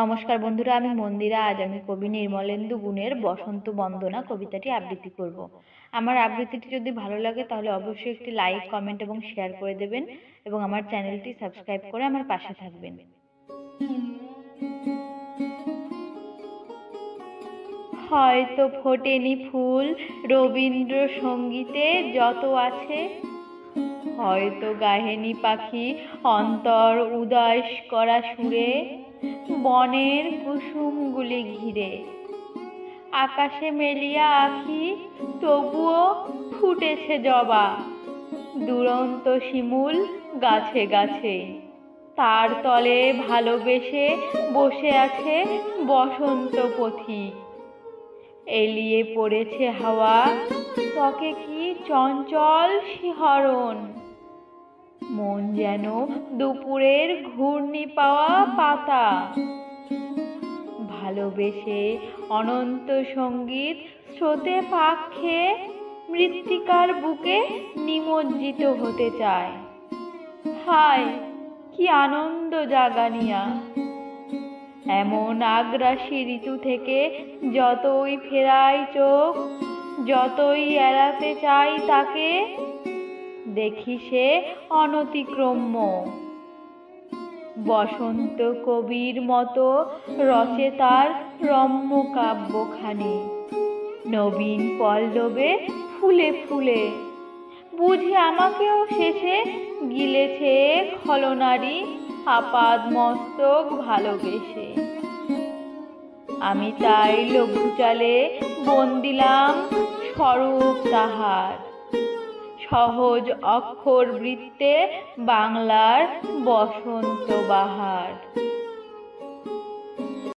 নমস্কার বন্ধুরা, আমি মন্দিরা। আজ আমি কবি নির্মলেন্দু গুণের বসন্ত বন্দনা কবিতাটি আবৃত্তি করব। আমার আবৃত্তিটি যদি ভালো লাগে তাহলে অবশ্যই একটি লাইক, কমেন্ট এবং শেয়ার করে দেবেন এবং আমার চ্যানেলটি সাবস্ক্রাইব করে আমার পাশে থাকবেন। হয়তো ফোটেনি ফুল রবীন্দ্রসঙ্গীতে যত আছে, হয়তো গাহেনি পাখি অন্তর উদাস করা সুরে, বনের কুসুমগুলি ঘিরে। আকাশে মেলিয়া আঁখি তবুও ফুটেছে জবা, দুরন্ত শিমুল গাছে গাছে। তার তলে ভালোবেসে বসে আছে বসন্ত পথিক। এলিয়ে পড়েছে হাওয়া, ত্বকে কি চঞ্চল শিহরণ। মন যেন দুপুরের ঘূর্ণি পাওয়া পাতা। ভালোবেসে অনন্ত সঙ্গীত স্রোতে পাক খেয়ে মৃত্তিকার বুকে নিমজ্জিত হতে চায়। হায় কি আনন্দ জাগানিয়া! এমন আগ্রাসী ঋতু থেকে যতই ফেরাই চোখ, যতই এড়াতে চাই তাকে, দেখি সে অনতিক্রম্য। বসন্ত কবির মতো রচে তার রম্য কাব্যখানি, নবীন পল্লবে ফুলে ফুলে। বুঝি আমাকেও শেষে গিলেছে খলনারী আপাদ মস্তক ভালোবেসে। আমি তাই লঘুচালে বন্দিলাম স্বরূপ তাহার, সহজ অক্ষর বৃত্তে বাংলার বসন্ত বাহার।